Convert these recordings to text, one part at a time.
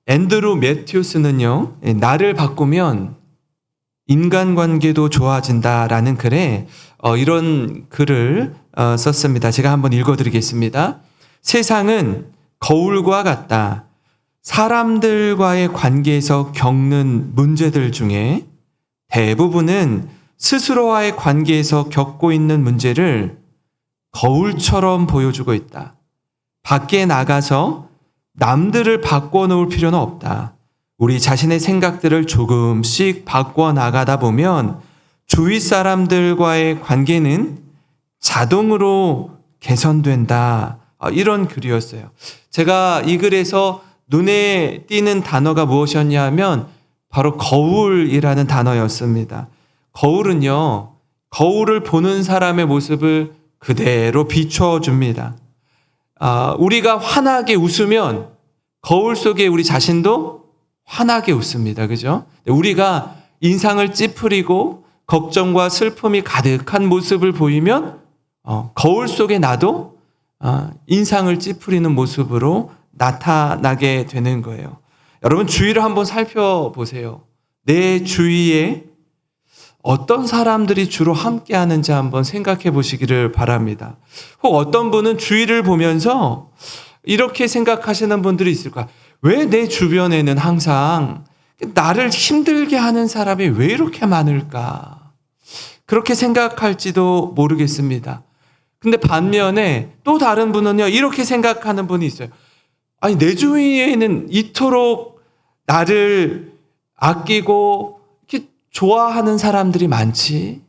앤드루 매튜스는요, 나를 바꾸면 인간관계도 좋아진다라는 글에 이런 글을 썼습니다. 제가 한번 읽어드리겠습니다. 세상은 거울과 같다. 사람들과의 관계에서 겪는 문제들 중에 대부분은 스스로와의 관계에서 겪고 있는 문제를 거울처럼 보여주고 있다. 밖에 나가서 남들을 바꿔놓을 필요는 없다. 우리 자신의 생각들을 조금씩 바꿔나가다 보면 주위 사람들과의 관계는 자동으로 개선된다. 이런 글이었어요. 제가 이 글에서 눈에 띄는 단어가 무엇이었냐 하면 바로 거울이라는 단어였습니다. 거울은요, 거울을 보는 사람의 모습을 그대로 비춰줍니다. 우리가 환하게 웃으면 거울 속에 우리 자신도 환하게 웃습니다. 그죠? 우리가 인상을 찌푸리고 걱정과 슬픔이 가득한 모습을 보이면 거울 속에 나도 인상을 찌푸리는 모습으로 나타나게 되는 거예요. 여러분 주위를 한번 살펴보세요. 내 주위에 어떤 사람들이 주로 함께 하는지 한번 생각해 보시기를 바랍니다. 혹 어떤 분은 주위를 보면서 이렇게 생각하시는 분들이 있을 거야. 왜 내 주변에는 항상 나를 힘들게 하는 사람이 왜 이렇게 많을까? 그렇게 생각할지도 모르겠습니다. 근데 반면에 또 다른 분은요, 이렇게 생각하는 분이 있어요. 아니, 내 주위에는 이토록 나를 아끼고 이렇게 좋아하는 사람들이 많지.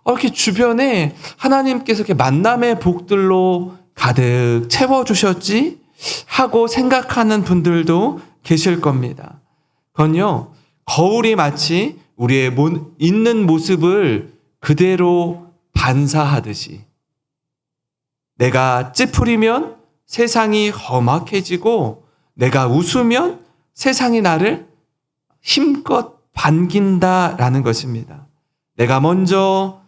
이렇게 주변에 하나님께서 이렇게 만남의 복들로 가득 채워주셨지? 하고 생각하는 분들도 계실 겁니다. 그건요, 거울이 마치 우리의 있는 모습을 그대로 반사하듯이 내가 찌푸리면 세상이 험악해지고 내가 웃으면 세상이 나를 힘껏 반긴다라는 것입니다. 내가 먼저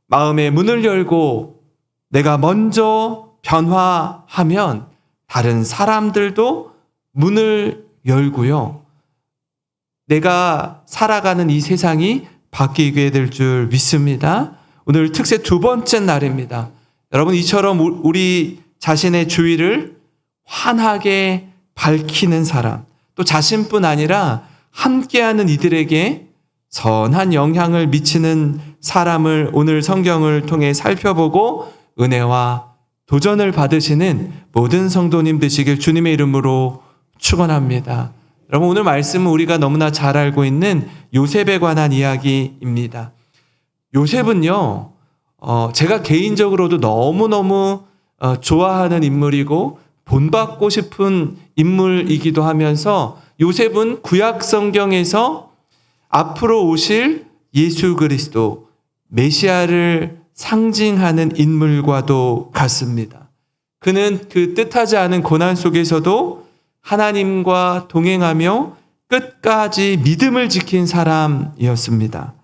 마음의 문을 열고 내가 먼저 변화하면 다른 사람들도 문을 열고요. 내가 살아가는 이 세상이 바뀌게 될 줄 믿습니다. 오늘 특세 두 번째 날입니다. 여러분, 이처럼 우리 자신의 주위를 환하게 밝히는 사람, 또 자신뿐 아니라 함께하는 이들에게 선한 영향을 미치는 사람을 오늘 성경을 통해 살펴보고 은혜와 도전을 받으시는 모든 성도님 되시길 주님의 이름으로 축원합니다. 여러분, 오늘 말씀은 우리가 너무나 잘 알고 있는 요셉에 관한 이야기입니다. 요셉은요, 제가 개인적으로도 너무너무 좋아하는 인물이고 본받고 싶은 인물이기도 하면서 요셉은 구약 성경에서 앞으로 오실 예수 그리스도 메시아를 상징하는 인물과도 같습니다. 그는 그 뜻하지 않은 고난 속에서도 하나님과 동행하며 끝까지 믿음을 지킨 사람이었습니다.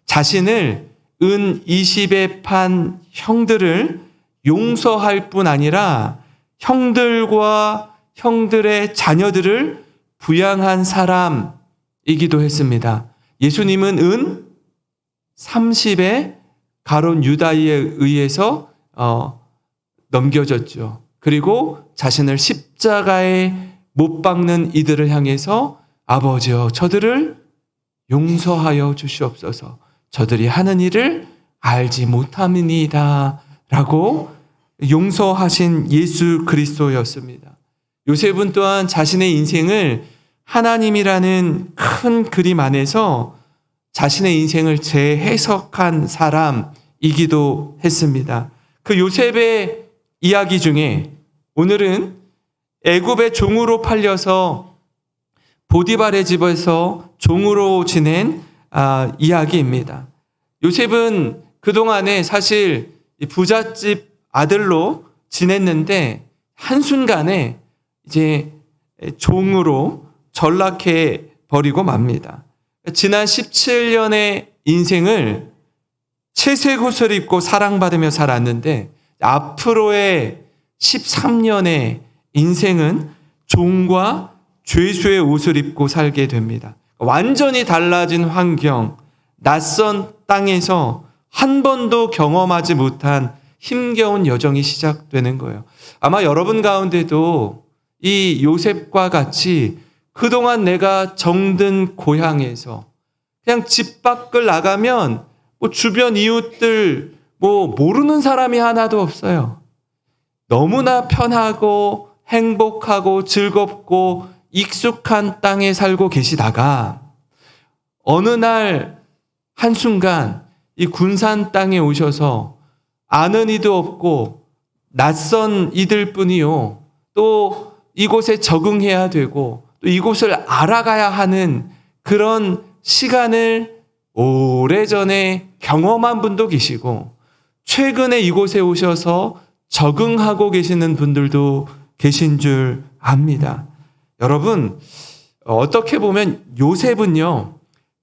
자신을 은 20에 판 형들을 용서할 뿐 아니라 형들과 형들의 자녀들을 부양한 사람이기도 했습니다. 예수님은 은 30에 가룟 유다에 의해서 넘겨졌죠. 그리고 자신을 십자가에 못 박는 이들을 향해서 아버지여 저들을 용서하여 주시옵소서. 저들이 하는 일을 알지 못함이니이다 라고 용서하신 예수 그리스도였습니다. 요셉은 또한 자신의 인생을 하나님이라는 큰 그림 안에서 자신의 인생을 재해석한 사람이기도 했습니다. 그 요셉의 이야기 중에 오늘은 애굽의 종으로 팔려서 보디발의 집에서 종으로 지낸 이야기입니다. 요셉은 그동안에 사실 부잣집 아들로 지냈는데 한순간에 이제 종으로 전락해 버리고 맙니다. 지난 17년의 인생을 채색옷을 입고 사랑받으며 살았는데 앞으로의 13년의 인생은 종과 죄수의 옷을 입고 살게 됩니다. 완전히 달라진 환경, 낯선 땅에서 한 번도 경험하지 못한 힘겨운 여정이 시작되는 거예요. 아마 여러분 가운데도 이 요셉과 같이 그동안 내가 정든 고향에서 그냥 집 밖을 나가면 주변 이웃들 모르는 사람이 하나도 없어요. 너무나 편하고 행복하고 즐겁고 익숙한 땅에 살고 계시다가 어느 날 한순간 이 군산 땅에 오셔서 아는 이도 없고 낯선 이들 뿐이요. 또 이곳에 적응해야 되고 또 이곳을 알아가야 하는 그런 시간을 오래전에 경험한 분도 계시고 최근에 이곳에 오셔서 적응하고 계시는 분들도 계신 줄 압니다. 여러분, 어떻게 보면 요셉은요,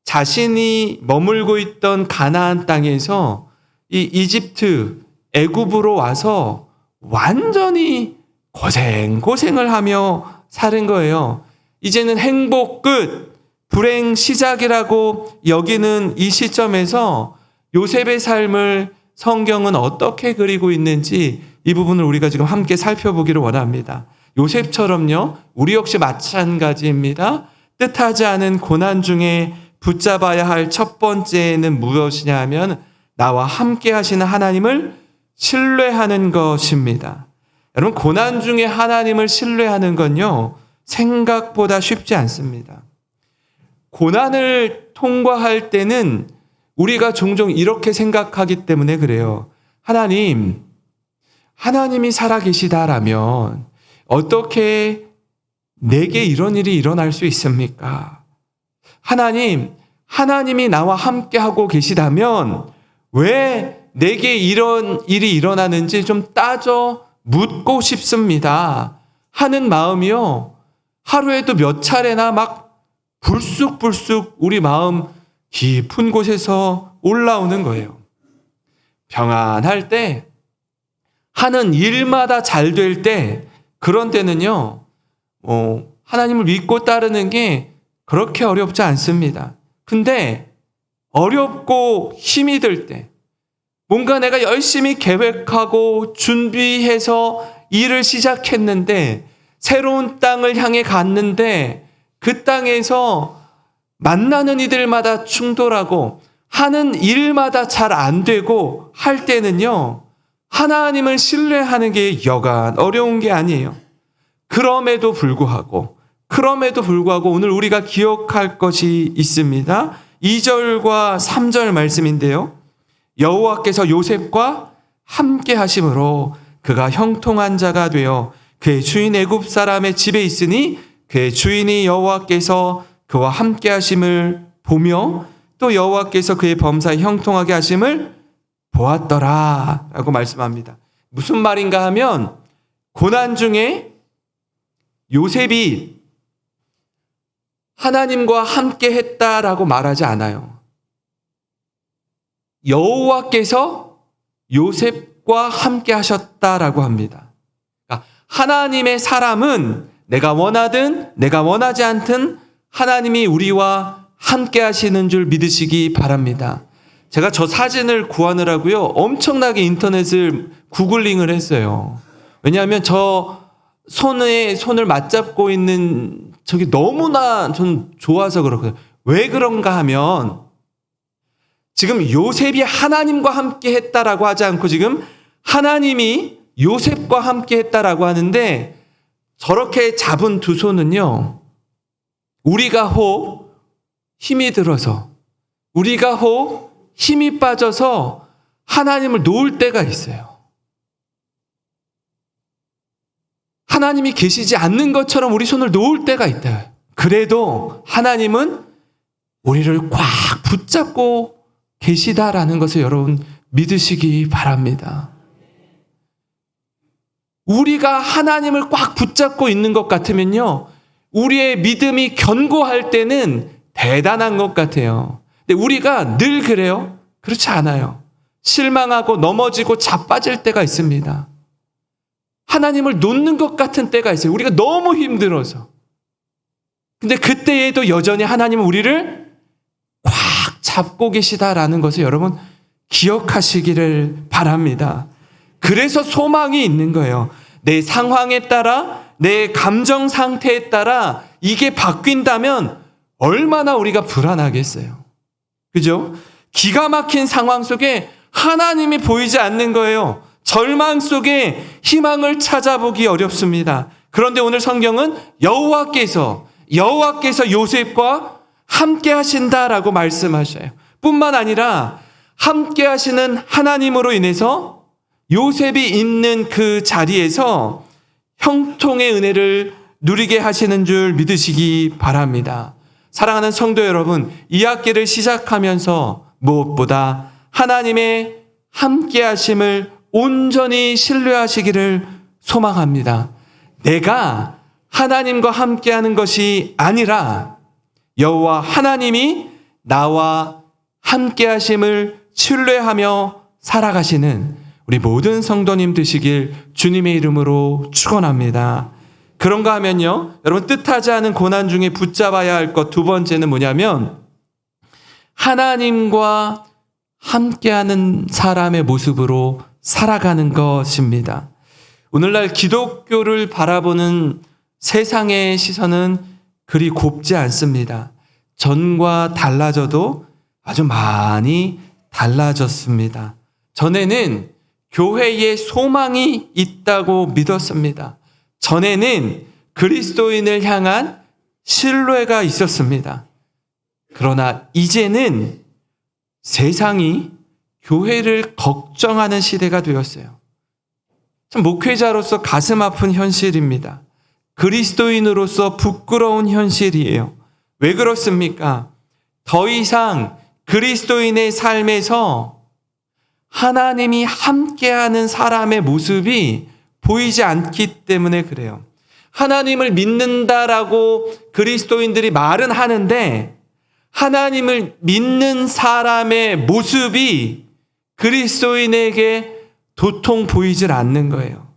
자신이 머물고 있던 가나안 땅에서 이 이집트, 애굽으로 와서 완전히 고생을 하며 사는 거예요. 이제는 행복 끝, 불행 시작이라고 여기는 이 시점에서 요셉의 삶을 성경은 어떻게 그리고 있는지 이 부분을 우리가 지금 함께 살펴보기를 원합니다. 요셉처럼요, 우리 역시 마찬가지입니다. 뜻하지 않은 고난 중에 붙잡아야 할 첫 번째는 무엇이냐 하면 나와 함께 하시는 하나님을 신뢰하는 것입니다. 여러분, 고난 중에 하나님을 신뢰하는 건요, 생각보다 쉽지 않습니다. 고난을 통과할 때는 우리가 종종 이렇게 생각하기 때문에 그래요. 하나님이 살아계시다라면 어떻게 내게 이런 일이 일어날 수 있습니까? 하나님이 나와 함께하고 계시다면 왜 내게 이런 일이 일어나는지 좀 따져 묻고 싶습니다 하는 마음이요, 하루에도 몇 차례나 막 불쑥불쑥 우리 마음 깊은 곳에서 올라오는 거예요. 평안할 때, 하는 일마다 잘 될 때, 그런 때는요, 하나님을 믿고 따르는 게 그렇게 어렵지 않습니다. 근데 어렵고 힘이 들 때, 뭔가 내가 열심히 계획하고 준비해서 일을 시작했는데 새로운 땅을 향해 갔는데 그 땅에서 만나는 이들마다 충돌하고 하는 일마다 잘 안 되고 할 때는요, 하나님을 신뢰하는 게 여간 어려운 게 아니에요. 그럼에도 불구하고 오늘 우리가 기억할 것이 있습니다. 2절과 3절 말씀인데요. 여호와께서 요셉과 함께 하심으로 그가 형통한 자가 되어 그의 주인 애굽 사람의 집에 있으니 그의 주인이 여호와께서 그와 함께 하심을 보며 또 여호와께서 그의 범사에 형통하게 하심을 보았더라 라고 말씀합니다. 무슨 말인가 하면 고난 중에 요셉이 하나님과 함께 했다라고 말하지 않아요. 여호와께서 요셉과 함께 하셨다라고 합니다. 그러니까 하나님의 사람은 내가 원하든 내가 원하지 않든 하나님이 우리와 함께 하시는 줄 믿으시기 바랍니다. 제가 저 사진을 구하느라고요, 엄청나게 인터넷을 구글링을 했어요. 왜냐하면 저 손을 맞잡고 있는 저기 너무나 전 좋아서 그렇거든요. 왜 그런가 하면 지금 요셉이 하나님과 함께 했다라고 하지 않고 지금 하나님이 요셉과 함께 했다라고 하는데, 저렇게 잡은 두 손은요, 우리가 혹 힘이 들어서, 우리가 혹 힘이 빠져서 하나님을 놓을 때가 있어요. 하나님이 계시지 않는 것처럼 우리 손을 놓을 때가 있다. 그래도 하나님은 우리를 꽉 붙잡고 계시다라는 것을 여러분 믿으시기 바랍니다. 우리가 하나님을 꽉 붙잡고 있는 것 같으면요, 우리의 믿음이 견고할 때는 대단한 것 같아요. 근데 우리가 늘 그래요? 그렇지 않아요. 실망하고 넘어지고 자빠질 때가 있습니다. 하나님을 놓는 것 같은 때가 있어요. 우리가 너무 힘들어서. 근데 그때에도 여전히 하나님은 우리를 꽉 잡고 계시다라는 것을 여러분 기억하시기를 바랍니다. 그래서 소망이 있는 거예요. 내 상황에 따라, 내 감정 상태에 따라 이게 바뀐다면 얼마나 우리가 불안하겠어요. 그죠? 기가 막힌 상황 속에 하나님이 보이지 않는 거예요. 절망 속에 희망을 찾아보기 어렵습니다. 그런데 오늘 성경은 여호와께서 요셉과 함께 하신다라고 말씀하셔요. 뿐만 아니라 함께 하시는 하나님으로 인해서 요셉이 있는 그 자리에서 형통의 은혜를 누리게 하시는 줄 믿으시기 바랍니다. 사랑하는 성도 여러분, 이 학기를 시작하면서 무엇보다 하나님의 함께 하심을 온전히 신뢰하시기를 소망합니다. 내가 하나님과 함께 하는 것이 아니라 여호와 하나님이 나와 함께 하심을 신뢰하며 살아가시는 우리 모든 성도님 되시길 주님의 이름으로 축원합니다. 그런가 하면요, 여러분 뜻하지 않은 고난 중에 붙잡아야 할 것 두 번째는 뭐냐면 하나님과 함께하는 사람의 모습으로 살아가는 것입니다. 오늘날 기독교를 바라보는 세상의 시선은 그리 곱지 않습니다. 전과 달라져도 아주 많이 달라졌습니다. 전에는 교회에 소망이 있다고 믿었습니다. 전에는 그리스도인을 향한 신뢰가 있었습니다. 그러나 이제는 세상이 교회를 걱정하는 시대가 되었어요. 참 목회자로서 가슴 아픈 현실입니다. 그리스도인으로서 부끄러운 현실이에요. 왜 그렇습니까? 더 이상 그리스도인의 삶에서 하나님이 함께하는 사람의 모습이 보이지 않기 때문에 그래요. 하나님을 믿는다라고 그리스도인들이 말은 하는데 하나님을 믿는 사람의 모습이 그리스도인에게 도통 보이질 않는 거예요.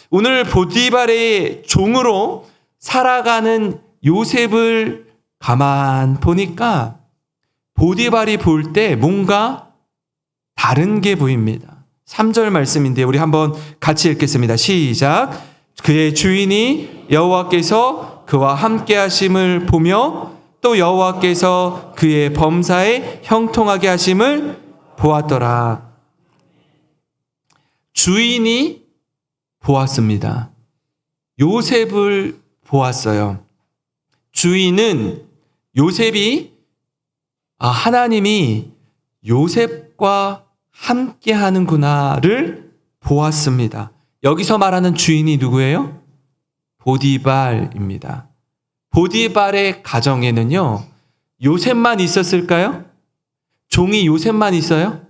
오늘 보디발의 종으로 살아가는 요셉을 가만 보니까 보디발이 볼 때 뭔가 다른 게 보입니다. 3절 말씀인데 우리 한번 같이 읽겠습니다. 시작. 그의 주인이 여호와께서 그와 함께 하심을 보며 또 여호와께서 그의 범사에 형통하게 하심을 보았더라. 주인이 보았습니다. 요셉을 보았어요. 주인은 요셉이 하나님이 요셉과 함께 하는구나를 보았습니다. 여기서 말하는 주인이 누구예요? 보디발입니다. 보디발의 가정에는요, 요셉만 있었을까요? 종이 요셉만 있어요?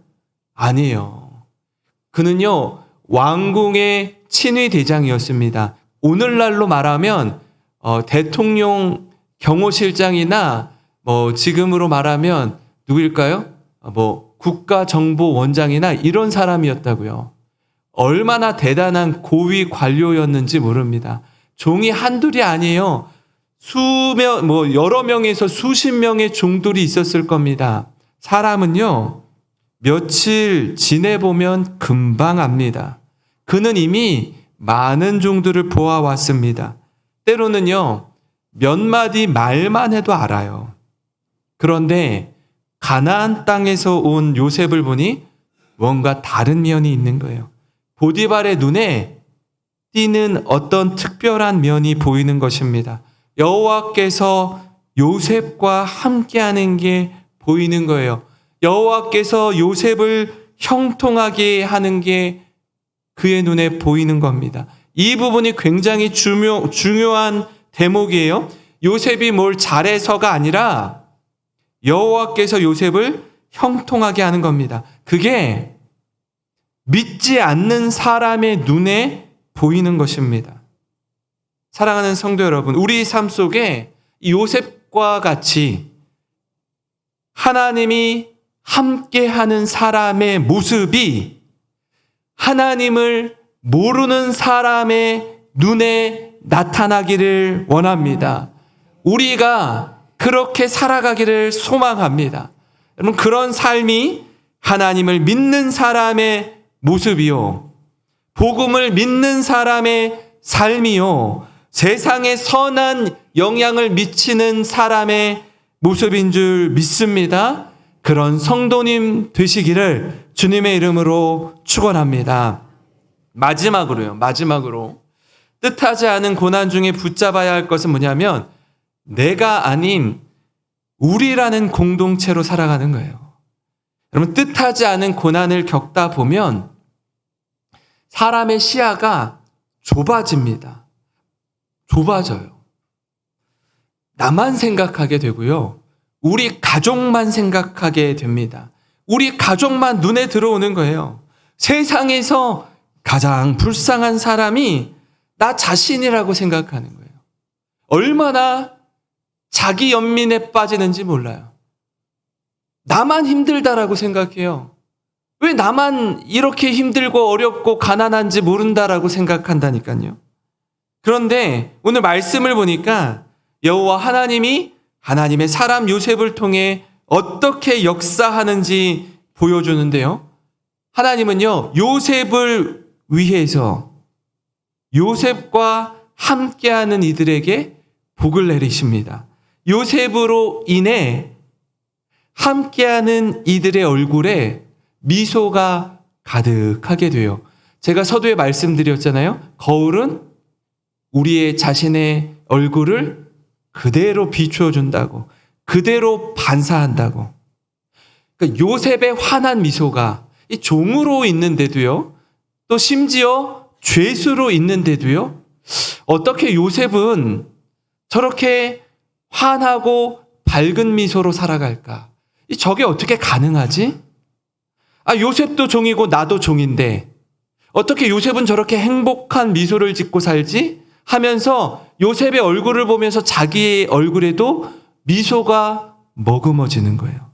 아니에요. 그는요, 왕궁의 친위 대장이었습니다. 오늘날로 말하면 대통령 경호실장이나 지금으로 말하면 누구일까요? 국가정보원장이나 이런 사람이었다고요. 얼마나 대단한 고위 관료였는지 모릅니다. 종이 한둘이 아니에요. 여러 명에서 수십 명의 종들이 있었을 겁니다. 사람은요, 며칠 지내보면 금방 압니다. 그는 이미 많은 종들을 보아왔습니다. 때로는요, 몇 마디 말만 해도 알아요. 그런데 가나안 땅에서 온 요셉을 보니 뭔가 다른 면이 있는 거예요. 보디발의 눈에 띄는 어떤 특별한 면이 보이는 것입니다. 여호와께서 요셉과 함께하는 게 보이는 거예요. 여호와께서 요셉을 형통하게 하는 게 그의 눈에 보이는 겁니다. 이 부분이 굉장히 중요한 대목이에요. 요셉이 뭘 잘해서가 아니라 여호와께서 요셉을 형통하게 하는 겁니다. 그게 믿지 않는 사람의 눈에 보이는 것입니다. 사랑하는 성도 여러분, 우리 삶 속에 요셉과 같이 하나님이 함께하는 사람의 모습이 하나님을 모르는 사람의 눈에 나타나기를 원합니다. 우리가 그렇게 살아가기를 소망합니다. 여러분, 그런 삶이 하나님을 믿는 사람의 모습이요, 복음을 믿는 사람의 삶이요, 세상에 선한 영향을 미치는 사람의 모습인 줄 믿습니다. 그런 성도님 되시기를 주님의 이름으로 축원합니다. 마지막으로 뜻하지 않은 고난 중에 붙잡아야 할 것은 뭐냐면 내가 아닌 우리라는 공동체로 살아가는 거예요. 여러분, 뜻하지 않은 고난을 겪다 보면 사람의 시야가 좁아집니다. 좁아져요. 나만 생각하게 되고요, 우리 가족만 생각하게 됩니다. 우리 가족만 눈에 들어오는 거예요. 세상에서 가장 불쌍한 사람이 나 자신이라고 생각하는 거예요. 얼마나 자기 연민에 빠지는지 몰라요. 나만 힘들다라고 생각해요. 왜 나만 이렇게 힘들고 어렵고 가난한지 모른다라고 생각한다니까요. 그런데 오늘 말씀을 보니까 여호와 하나님이 하나님의 사람 요셉을 통해 어떻게 역사하는지 보여주는데요. 하나님은요, 요셉을 위해서 요셉과 함께하는 이들에게 복을 내리십니다. 요셉으로 인해 함께하는 이들의 얼굴에 미소가 가득하게 돼요. 제가 서두에 말씀드렸잖아요. 거울은 우리의 자신의 얼굴을 그대로 비추어 준다고, 그대로 반사한다고. 그러니까 요셉의 환한 미소가 이 종으로 있는데도요, 또 심지어 죄수로 있는데도요, 어떻게 요셉은 저렇게 환하고 밝은 미소로 살아갈까? 저게 어떻게 가능하지? 요셉도 종이고 나도 종인데 어떻게 요셉은 저렇게 행복한 미소를 짓고 살지? 하면서 요셉의 얼굴을 보면서 자기의 얼굴에도 미소가 머금어지는 거예요.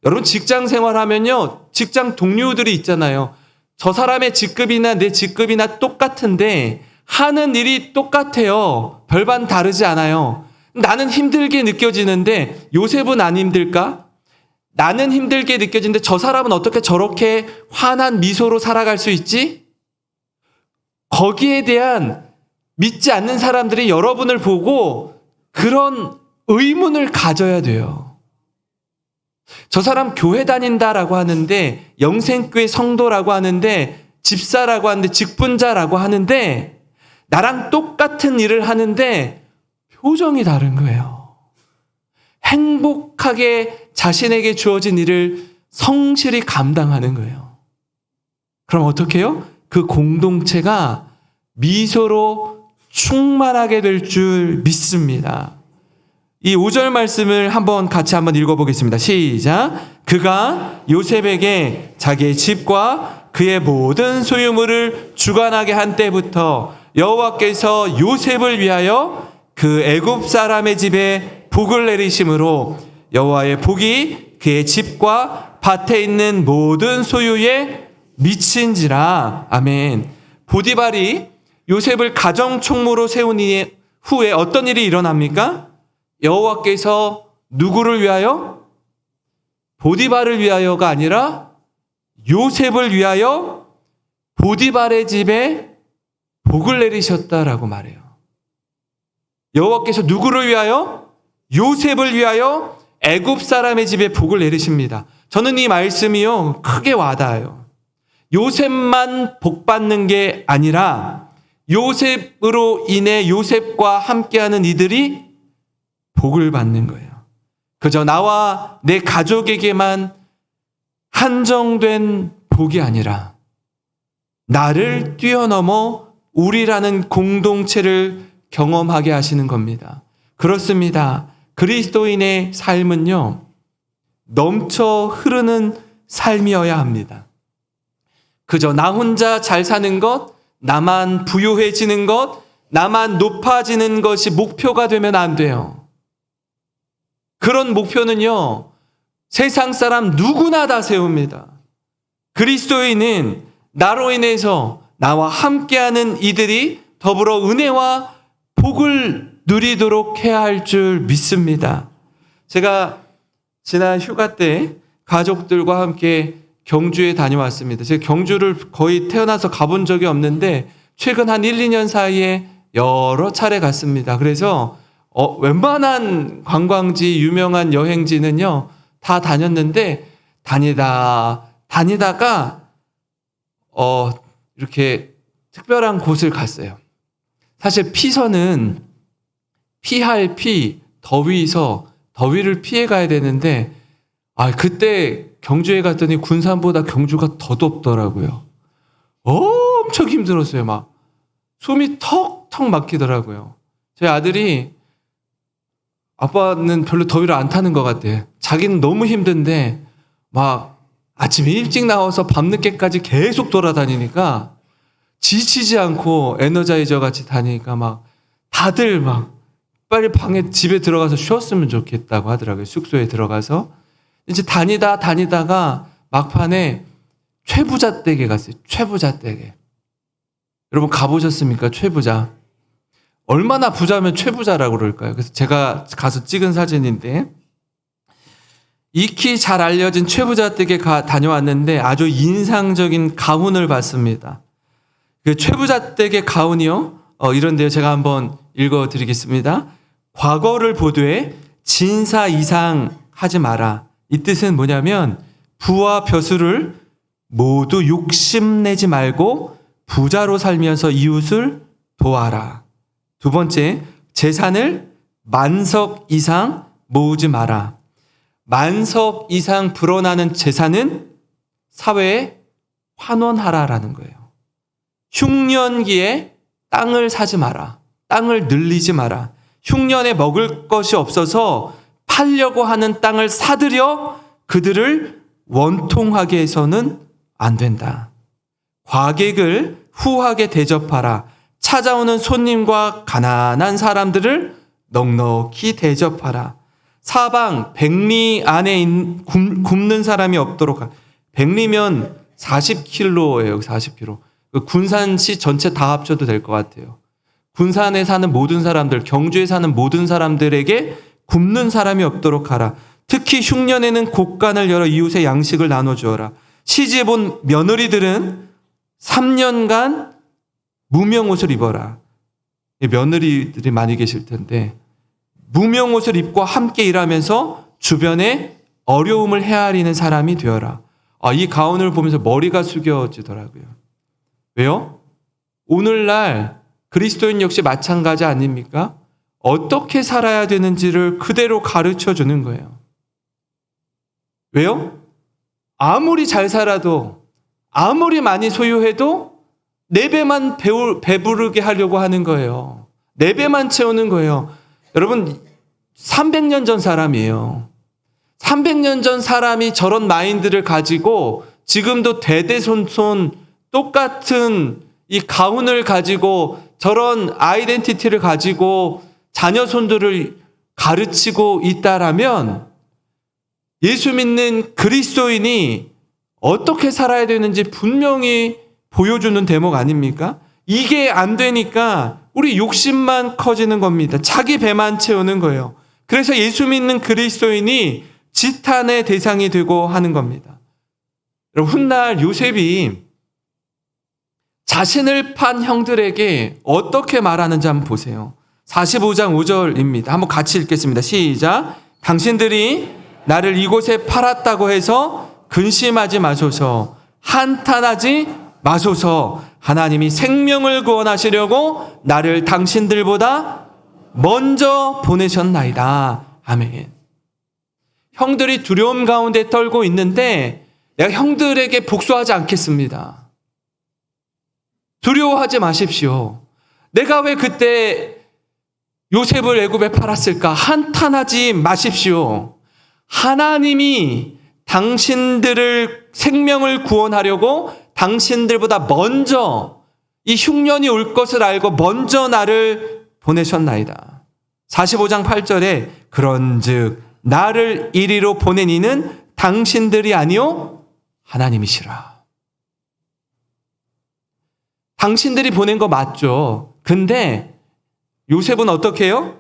여러분, 직장 생활하면요, 직장 동료들이 있잖아요. 저 사람의 직급이나 내 직급이나 똑같은데 하는 일이 똑같아요. 별반 다르지 않아요. 나는 힘들게 느껴지는데 요셉은 안 힘들까? 나는 힘들게 느껴지는데 저 사람은 어떻게 저렇게 환한 미소로 살아갈 수 있지? 거기에 대한 믿지 않는 사람들이 여러분을 보고 그런 의문을 가져야 돼요. 저 사람 교회 다닌다라고 하는데, 영생교회 성도라고 하는데, 집사라고 하는데, 직분자라고 하는데, 나랑 똑같은 일을 하는데 표정이 다른 거예요. 행복하게 자신에게 주어진 일을 성실히 감당하는 거예요. 그럼 어떻게 해요? 그 공동체가 미소로 충만하게 될 줄 믿습니다. 이 5절 말씀을 같이 한번 읽어보겠습니다. 시작. 그가 요셉에게 자기의 집과 그의 모든 소유물을 주관하게 한 때부터 여호와께서 요셉을 위하여 그 애굽 사람의 집에 복을 내리심으로 여호와의 복이 그의 집과 밭에 있는 모든 소유에 미친지라. 아멘. 보디발이 요셉을 가정총무로 세운 후에 어떤 일이 일어납니까? 여호와께서 누구를 위하여? 보디발을 위하여가 아니라 요셉을 위하여 보디발의 집에 복을 내리셨다라고 말해요. 여호와께서 누구를 위하여? 요셉을 위하여 애굽 사람의 집에 복을 내리십니다. 저는 이 말씀이요, 크게 와닿아요. 요셉만 복 받는 게 아니라 요셉으로 인해 요셉과 함께하는 이들이 복을 받는 거예요. 그저 나와 내 가족에게만 한정된 복이 아니라 나를 뛰어넘어 우리라는 공동체를 경험하게 하시는 겁니다. 그렇습니다. 그리스도인의 삶은요, 넘쳐 흐르는 삶이어야 합니다. 그저 나 혼자 잘 사는 것, 나만 부유해지는 것, 나만 높아지는 것이 목표가 되면 안 돼요. 그런 목표는요, 세상 사람 누구나 다 세웁니다. 그리스도인은 나로 인해서 나와 함께하는 이들이 더불어 은혜와 복을 누리도록 해야 할 줄 믿습니다. 제가 지난 휴가 때 가족들과 함께 경주에 다녀왔습니다. 제가 경주를 거의 태어나서 가본 적이 없는데 최근 한 1, 2년 사이에 여러 차례 갔습니다. 그래서 웬만한 관광지, 유명한 여행지는요 다 다녔는데 다니다가 이렇게 특별한 곳을 갔어요. 사실 피서는 더위를 피해 가야 되는데 그때 경주에 갔더니 군산보다 경주가 더 덥더라고요. 엄청 힘들었어요. 막 숨이 턱턱 막히더라고요. 저희 아들이 아빠는 별로 더위를 안 타는 것 같대. 자기는 너무 힘든데 막 아침에 일찍 나와서 밤늦게까지 계속 돌아다니니까 지치지 않고 에너자이저 같이 다니니까 막 다들 막 빨리 집에 들어가서 쉬었으면 좋겠다고 하더라고요. 숙소에 들어가서. 이제 다니다가 막판에 최부자댁에 갔어요. 최부자댁에. 여러분 가보셨습니까? 최부자. 얼마나 부자면 최부자라고 그럴까요? 그래서 제가 가서 찍은 사진인데 익히 잘 알려진 최부자댁에 다녀왔는데 아주 인상적인 가훈을 봤습니다. 그 최부자댁의 가훈이요. 이런데요. 제가 한번 읽어드리겠습니다. 과거를 보되 진사이상하지 마라. 이 뜻은 뭐냐면 부와 벼슬을 모두 욕심내지 말고 부자로 살면서 이웃을 도와라. 두 번째, 재산을 만석 이상 모으지 마라. 만석 이상 불어나는 재산은 사회에 환원하라라는 거예요. 흉년기에 땅을 사지 마라. 땅을 늘리지 마라. 흉년에 먹을 것이 없어서 팔려고 하는 땅을 사들여 그들을 원통하게 해서는 안 된다. 과객을 후하게 대접하라. 찾아오는 손님과 가난한 사람들을 넉넉히 대접하라. 사방 백리 안에 굶는 사람이 없도록 하라. 백리면 40km예요. 40km. 군산시 전체 다 합쳐도 될 것 같아요. 군산에 사는 모든 사람들, 경주에 사는 모든 사람들에게 굶는 사람이 없도록 하라. 특히 흉년에는 곳간을 열어 이웃의 양식을 나눠주어라. 시집에 온 며느리들은 3년간 무명옷을 입어라. 며느리들이 많이 계실 텐데 무명옷을 입고 함께 일하면서 주변에 어려움을 헤아리는 사람이 되어라. 이 가운을 보면서 머리가 숙여지더라고요. 왜요? 오늘날 그리스도인 역시 마찬가지 아닙니까? 어떻게 살아야 되는지를 그대로 가르쳐 주는 거예요. 왜요? 아무리 잘 살아도 아무리 많이 소유해도 4배만 배부르게 하려고 하는 거예요. 4배만 채우는 거예요. 여러분 300년 전 사람이에요. 300년 전 사람이 저런 마인드를 가지고 지금도 대대손손 똑같은 이 가훈을 가지고 저런 아이덴티티를 가지고 자녀손들을 가르치고 있다라면 예수 믿는 그리스도인이 어떻게 살아야 되는지 분명히 보여주는 대목 아닙니까? 이게 안 되니까 우리 욕심만 커지는 겁니다. 자기 배만 채우는 거예요. 그래서 예수 믿는 그리스도인이 지탄의 대상이 되고 하는 겁니다. 여러분 훗날 요셉이 자신을 판 형들에게 어떻게 말하는지 한번 보세요. 45장 5절입니다. 한번 같이 읽겠습니다. 시작. 당신들이 나를 이곳에 팔았다고 해서 근심하지 마소서. 한탄하지 마소서. 하나님이 생명을 구원하시려고 나를 당신들보다 먼저 보내셨나이다. 아멘. 형들이 두려움 가운데 떨고 있는데 내가 형들에게 복수하지 않겠습니다. 두려워하지 마십시오. 내가 왜 그때 요셉을 애굽에 팔았을까? 한탄하지 마십시오. 하나님이 당신들을 생명을 구원하려고 당신들보다 먼저 이 흉년이 올 것을 알고 먼저 나를 보내셨나이다. 45장 8절에 그런즉 나를 이리로 보낸 이는 당신들이 아니요 하나님이시라. 당신들이 보낸 거 맞죠. 근데 요셉은 어떻게 해요?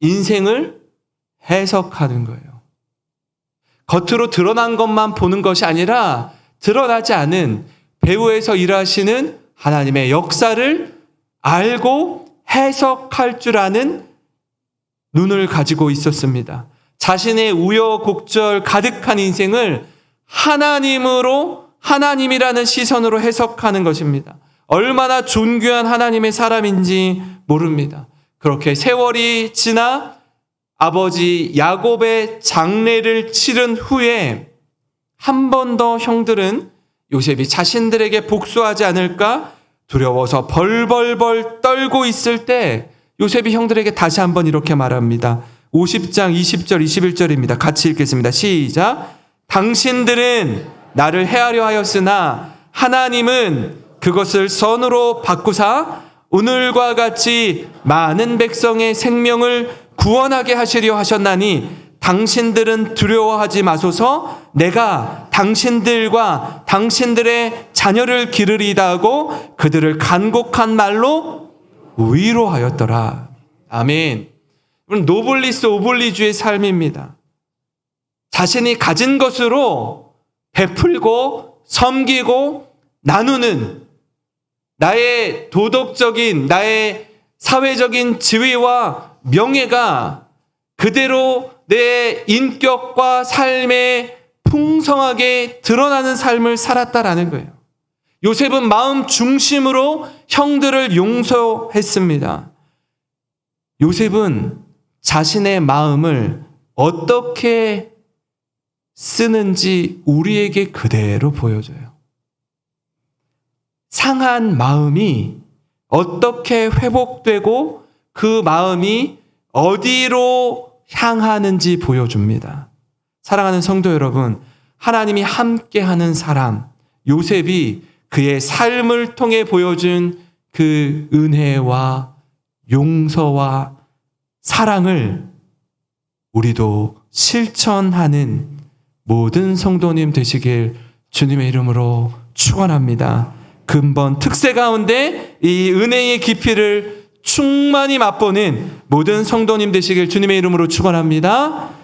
인생을 해석하는 거예요. 겉으로 드러난 것만 보는 것이 아니라 드러나지 않은 배후에서 일하시는 하나님의 역사를 알고 해석할 줄 아는 눈을 가지고 있었습니다. 자신의 우여곡절 가득한 인생을 하나님이라는 시선으로 해석하는 것입니다. 얼마나 존귀한 하나님의 사람인지 모릅니다. 그렇게 세월이 지나 아버지 야곱의 장례를 치른 후에 한 번 더 형들은 요셉이 자신들에게 복수하지 않을까 두려워서 벌벌벌 떨고 있을 때 요셉이 형들에게 다시 한번 이렇게 말합니다. 50장 20절 21절입니다. 같이 읽겠습니다. 시작. 당신들은 나를 해하려 하였으나 하나님은 그것을 선으로 바꾸사 오늘과 같이 많은 백성의 생명을 구원하게 하시려 하셨나니 당신들은 두려워하지 마소서. 내가 당신들과 당신들의 자녀를 기르리다 하고 그들을 간곡한 말로 위로하였더라. 아멘. 노블리스 오블리주의 삶입니다. 자신이 가진 것으로 베풀고 섬기고 나누는 나의 도덕적인, 나의 사회적인 지위와 명예가 그대로 내 인격과 삶에 풍성하게 드러나는 삶을 살았다라는 거예요. 요셉은 마음 중심으로 형들을 용서했습니다. 요셉은 자신의 마음을 어떻게 쓰는지 우리에게 그대로 보여줘요. 상한 마음이 어떻게 회복되고 그 마음이 어디로 향하는지 보여줍니다. 사랑하는 성도 여러분, 하나님이 함께하는 사람, 요셉이 그의 삶을 통해 보여준 그 은혜와 용서와 사랑을 우리도 실천하는 모든 성도님 되시길 주님의 이름으로 축원합니다. 근본 특세 가운데 이 은혜의 깊이를 충만히 맛보는 모든 성도님 되시길 주님의 이름으로 축원합니다.